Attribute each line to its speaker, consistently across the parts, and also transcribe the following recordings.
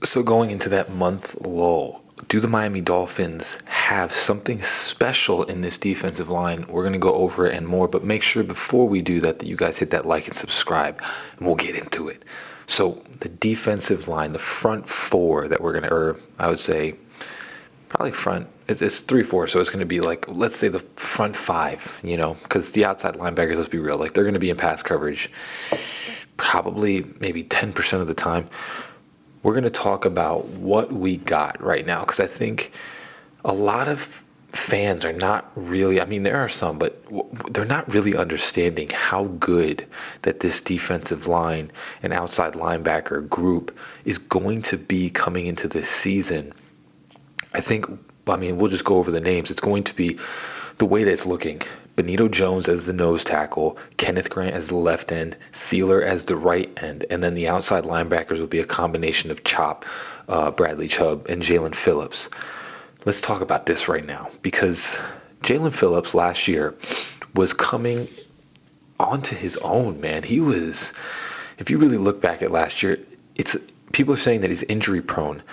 Speaker 1: So going into that month lull, do the Miami Dolphins have something special in this defensive line? We're going to go over it and more, but make sure before we do that you guys hit that like and subscribe, and we'll get into it. So the defensive line, the front four that we're going to, or I would say probably front, it's 3-4, so it's going to be like, let's say the front five, because the outside linebackers, let's be real, like they're going to be in pass coverage probably maybe 10% of the time. We're going to talk about what we got right now, because I think a lot of fans are not really, I mean, there are some, but they're not really understanding how good that this defensive line and outside linebacker group is going to be coming into this season. We'll just go over the names. It's going to be the way that it's looking. Benito Jones as the nose tackle, Kenneth Grant as the left end, Sieler as the right end, and then the outside linebackers will be a combination of Chop, Bradley Chubb, and Jalen Phillips. Let's talk about this right now, because Jalen Phillips last year was coming onto his own, man. He was, if you really look back at last year, people are saying that he's injury prone.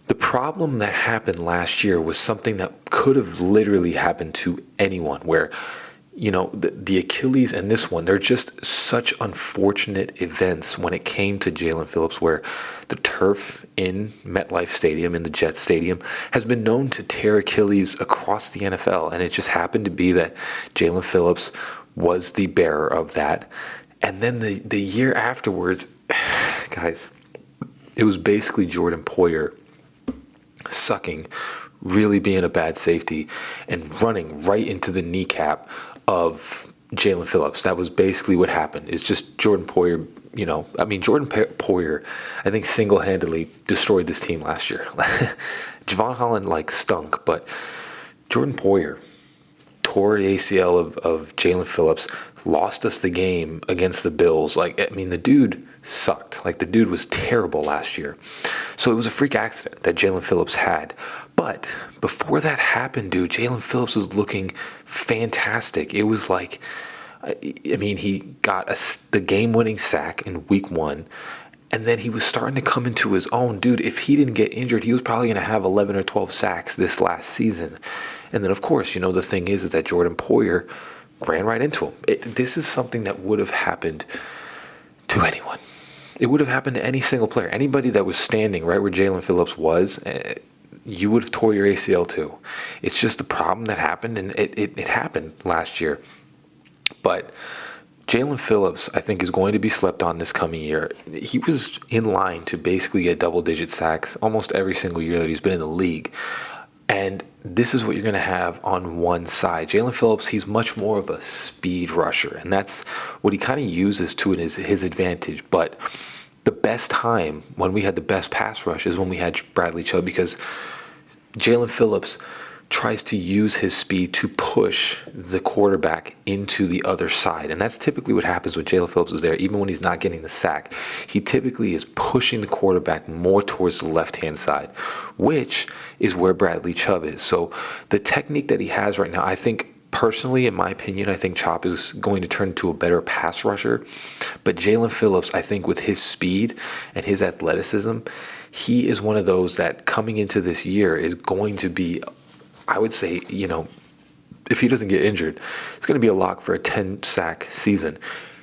Speaker 1: The problem that happened last year was something that could have literally happened to anyone, where, the Achilles and this one, they're just such unfortunate events when it came to Jalen Phillips, where the turf in MetLife Stadium, in the Jet Stadium, has been known to tear Achilles across the NFL. And it just happened to be that Jalen Phillips was the bearer of that. And then the year afterwards, guys, it was basically Jordan Poyer sucking, really being a bad safety, and running right into the kneecap of Jalen Phillips. That was basically what happened. It's just Jordan Poyer, Jordan Poyer, I think single-handedly destroyed this team last year. Javon Holland, stunk, but Jordan Poyer tore the ACL of Jalen Phillips, lost us the game against the Bills. The dude sucked. The dude was terrible last year. So it was a freak accident that Jalen Phillips had. But before that happened, dude, Jalen Phillips was looking fantastic. It was he got the game-winning sack in week 1, and then he was starting to come into his own. Dude, if he didn't get injured, he was probably going to have 11 or 12 sacks this last season. And then, of course, the thing is that Jordan Poyer ran right into him. This is something that would have happened to anyone. It would have happened to any single player. Anybody that was standing right where Jalen Phillips was, you would have tore your ACL too. It's just a problem that happened, and it happened last year. But Jalen Phillips, I think, is going to be slept on this coming year. He was in line to basically get double-digit sacks almost every single year that he's been in the league. And this is what you're going to have on one side. Jalen Phillips, he's much more of a speed rusher, and that's what he kind of uses to his advantage. But the best time when we had the best pass rush is when we had Bradley Chubb, because Jalen Phillips tries to use his speed to push the quarterback into the other side. And that's typically what happens when Jalen Phillips is there. Even when he's not getting the sack, he typically is pushing the quarterback more towards the left-hand side, which is where Bradley Chubb is. So the technique that he has right now, I think, personally, in my opinion, I think Chop is going to turn into a better pass rusher. But Jalen Phillips, I think with his speed and his athleticism, he is one of those that coming into this year is going to be, I would say, if he doesn't get injured, it's going to be a lock for a 10-sack season.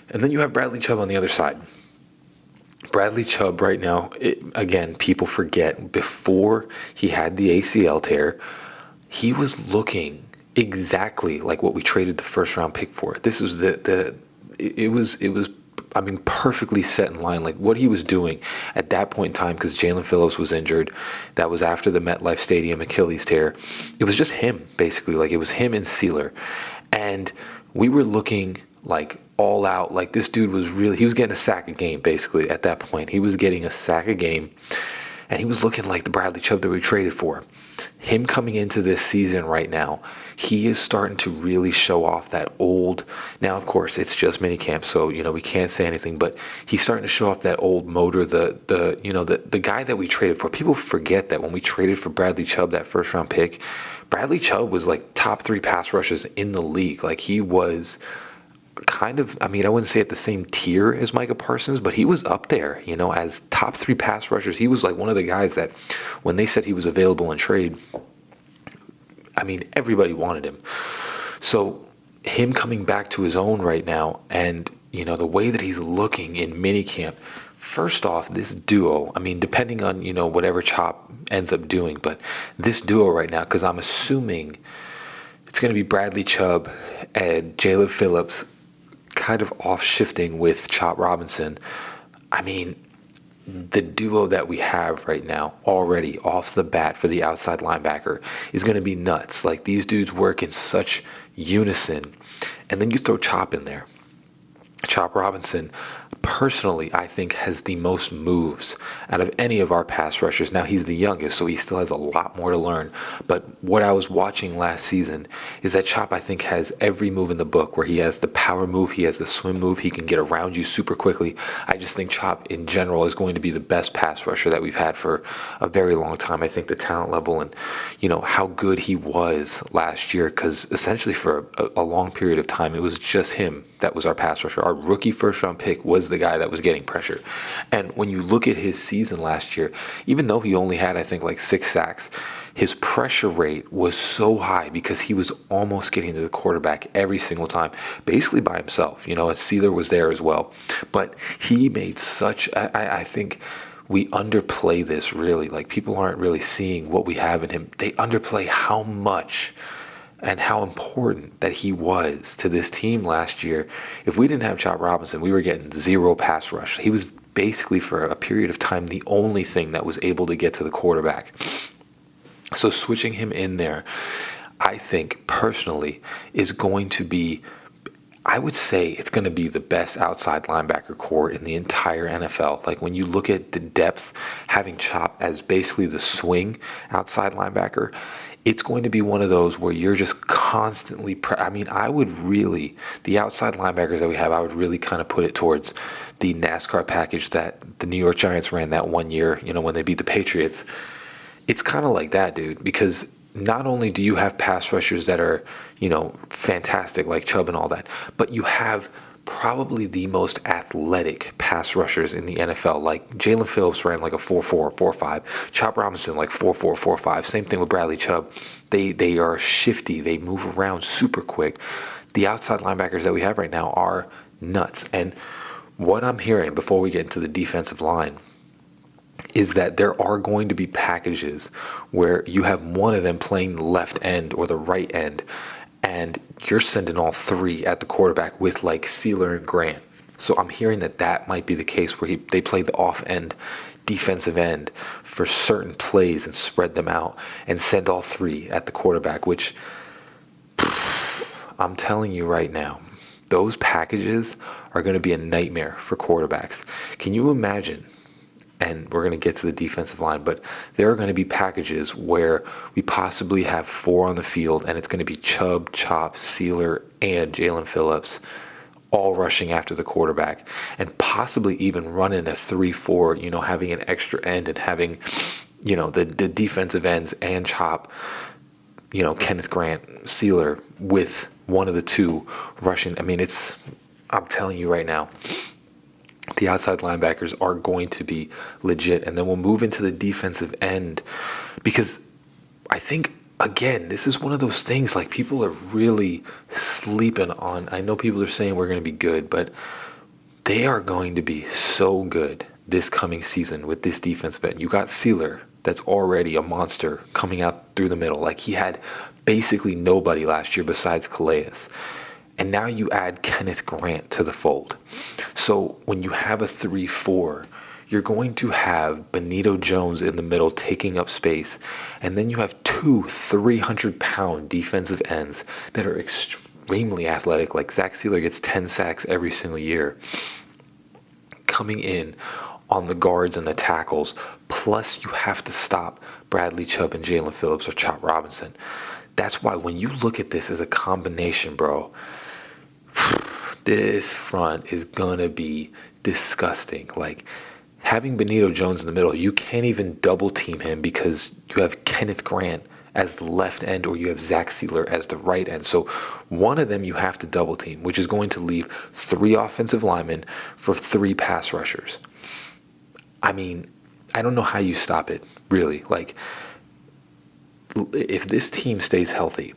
Speaker 1: And then you have Bradley Chubb on the other side. Bradley Chubb right now, again, people forget, before he had the ACL tear, he was looking exactly like what we traded the first-round pick for. This was it was perfectly set in line, like what he was doing at that point in time, because Jalen Phillips was injured. That was after the MetLife Stadium Achilles tear. It was just him, basically. It was him and Sieler. And we were looking all out. This dude was he was getting a sack a game, basically, at that point. He was getting a sack a game, and he was looking like the Bradley Chubb that we traded for. Him coming into this season right now, he is starting to really show off that old. Now, of course, it's just minicamp, so we can't say anything. But he's starting to show off that old motor. The guy that we traded for. People forget that when we traded for Bradley Chubb, that first round pick, Bradley Chubb was top 3 pass rushers in the league. He was kind of, I mean, I wouldn't say at the same tier as Micah Parsons, but he was up there, as top 3 pass rushers. He was like one of the guys that when they said he was available in trade, I mean, everybody wanted him. So him coming back to his own right now, and, the way that he's looking in minicamp, first off, this duo, I mean, depending on, whatever Chop ends up doing, but this duo right now, because I'm assuming it's going to be Bradley Chubb and Jalen Phillips kind of off shifting with Chop Robinson. I mean, the duo that we have right now already off the bat for the outside linebacker is going to be nuts. Like, these dudes work in such unison. And then you throw Chop in there. Chop Robinson, personally, I think has the most moves out of any of our pass rushers. Now, he's the youngest, so he still has a lot more to learn. But what I was watching last season is that Chop, I think, has every move in the book, where he has the power move, he has the swim move, he can get around you super quickly. I just think Chop, in general, is going to be the best pass rusher that we've had for a very long time. I think the talent level and, how good he was last year, because essentially for a long period of time, it was just him that was our pass rusher. Our rookie first-round pick was the guy that was getting pressure. And when you look at his season last year, even though he only had, I think, like 6 sacks, his pressure rate was so high because he was almost getting to the quarterback every single time, basically by himself. And Sieler was there as well. But he made such, I think we underplay this really. Like, people aren't really seeing what we have in him. They underplay how much and how important that he was to this team last year. If we didn't have Chop Robinson, we were getting 0 pass rush. He was basically, for a period of time, the only thing that was able to get to the quarterback. So switching him in there, I think, personally, is going to be, I would say it's going to be the best outside linebacker core in the entire NFL. Like, when you look at the depth, having Chop as basically the swing outside linebacker, it's going to be one of those where you're just constantly, I would really, the outside linebackers that we have, I would really kind of put it towards the NASCAR package that the New York Giants ran that one year, when they beat the Patriots. It's kind of like that, dude, because not only do you have pass rushers that are, fantastic, like Chubb and all that, but you have probably the most athletic pass rushers in the NFL. Like, Jalen Phillips ran like a 4.4, 4.5. Chop Robinson like 4.4, 4.5. Same thing with Bradley Chubb. They are shifty. They move around super quick. The outside linebackers that we have right now are nuts. And what I'm hearing before we get into the defensive line is that there are going to be packages where you have one of them playing the left end or the right end, and you're sending all 3 at the quarterback with like Sieler and Grant. So I'm hearing that might be the case where they play the off-end defensive end for certain plays and spread them out and send all 3 at the quarterback, which I'm telling you right now, those packages are going to be a nightmare for quarterbacks. Can you imagine? And we're going to get to the defensive line, but there are going to be packages where we possibly have 4 on the field, and it's going to be Chubb, Chop, Sieler, and Jalen Phillips all rushing after the quarterback, and possibly even running a 3-4, having an extra end and having, the defensive ends and Chop, Kenneth Grant, Sieler with one of the 2 rushing. I'm telling you right now, the outside linebackers are going to be legit. And then we'll move into the defensive end, because I think, again, this is one of those things, like, people are really sleeping on. I know people are saying we're going to be good, but they are going to be so good this coming season with this defensive end. You got Sieler, that's already a monster coming out through the middle. Like, he had basically nobody last year besides Calais. And now you add Kenneth Grant to the fold. So when you have a 3-4, you're going to have Benito Jones in the middle taking up space. And then you have 2 300-pound defensive ends that are extremely athletic. Like, Zach Sieler gets 10 sacks every single year, coming in on the guards and the tackles. Plus, you have to stop Bradley Chubb and Jalen Phillips or Chop Robinson. That's why when you look at this as a combination, bro, this front is going to be disgusting. Like, having Benito Jones in the middle, you can't even double team him because you have Kenneth Grant as the left end or you have Zach Sieler as the right end. So one of them you have to double team, which is going to leave 3 offensive linemen for 3 pass rushers. I mean, I don't know how you stop it, really. Like, if this team stays healthy,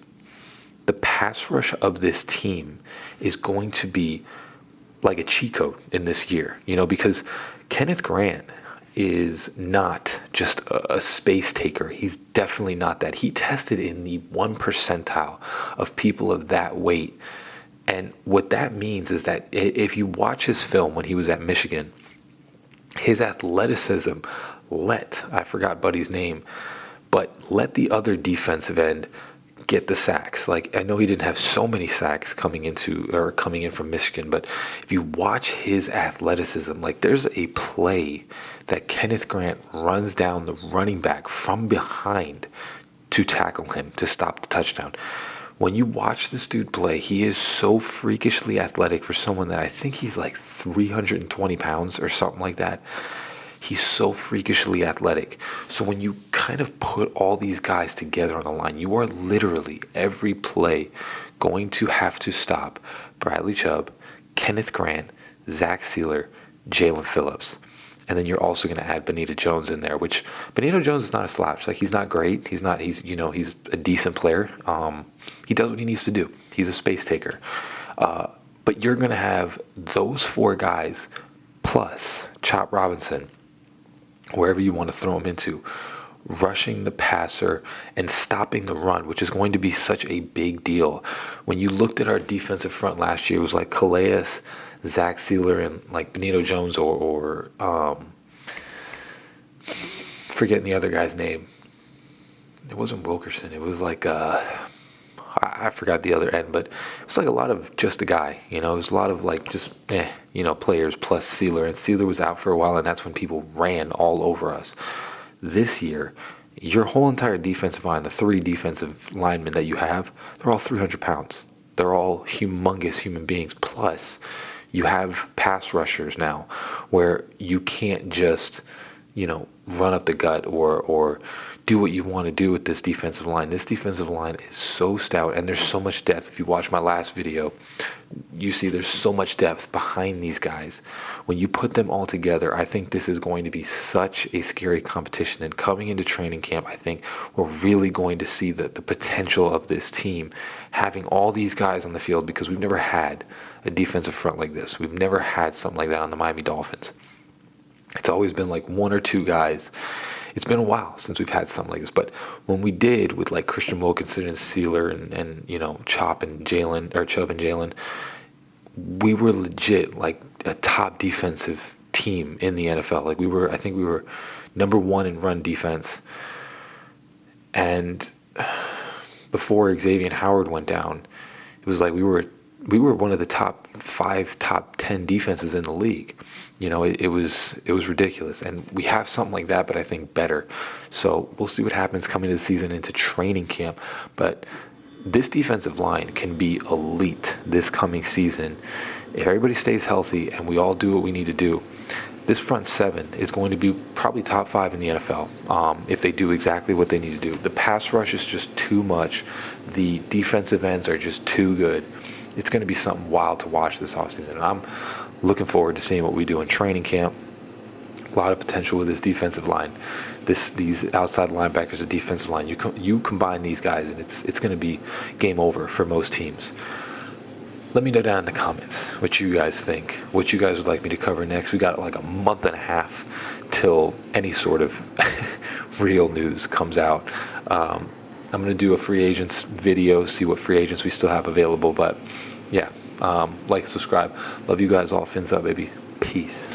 Speaker 1: the pass rush of this team is going to be like a cheat code in this year, because Kenneth Grant is not just a space taker. He's definitely not that. He tested in the 1 percentile of people of that weight. And what that means is that if you watch his film when he was at Michigan, his athleticism I forgot Buddy's name, but let the other defensive end get the sacks. Like, I know he didn't have so many sacks coming in from Michigan, but if you watch his athleticism, like, there's a play that Kenneth Grant runs down the running back from behind to tackle him to stop the touchdown. When you watch this dude play, he is so freakishly athletic for someone that I think he's like 320 pounds or something like that. He's so freakishly athletic. So when you kind of put all these guys together on the line, you are literally every play going to have to stop Bradley Chubb, Kenneth Grant, Zach Sieler, Jalen Phillips. And then you're also going to add Benito Jones in there, which Benito Jones is not a slouch. Like, he's not great. He's a decent player. He does what he needs to do. He's a space taker. But you're going to have those 4 guys plus Chop Robinson, wherever you want to throw him into, rushing the passer and stopping the run, which is going to be such a big deal. When you looked at our defensive front last year, it was like Calais, Zach Sieler, and like Benito Jones or forgetting the other guy's name. It wasn't Wilkerson. It was like I forgot the other end, but it was like a lot of just a guy. It was a lot of like just players plus Sieler, and Sieler was out for a while, and that's when people ran all over us. This year, your whole entire defensive line, the 3 defensive linemen that you have, they're all 300 pounds. They're all humongous human beings. Plus, you have pass rushers now where you can't just, run up the gut or do what you want to do with this defensive line. This defensive line is so stout, and there's so much depth. If you watch my last video, you see there's so much depth behind these guys. When you put them all together, I think this is going to be such a scary competition. And coming into training camp, I think we're really going to see the potential of this team having all these guys on the field, because we've never had a defensive front like this. We've never had something like that on the Miami Dolphins. It's always been like 1 or 2 guys. It's been a while since we've had something like this, but when we did with like Christian Wilkinson and Sieler and Chubb and Jalen, we were legit like a top defensive team in the NFL. Like, I think we were number 1 in run defense. And before Xavier Howard went down, it was like we were one of the top 5, top 10 defenses in the league. It was ridiculous, and we have something like that, but I think better. So we'll see what happens coming to the season into training camp. But this defensive line can be elite this coming season if everybody stays healthy and we all do what we need to do. This front 7 is going to be probably top 5 in the NFL if they do exactly what they need to do. The pass rush is just too much. The defensive ends are just too good. It's going to be something wild to watch this offseason. And I'm looking forward to seeing what we do in training camp. A lot of potential with this defensive line. These outside linebackers, the defensive line. You combine these guys, and it's going to be game over for most teams. Let me know down in the comments what you guys think, what you guys would like me to cover next. We got like a month and a half till any sort of real news comes out. I'm going to do a free agents video, see what free agents we still have available. But yeah, like, subscribe. Love you guys all. Fins up, baby. Peace.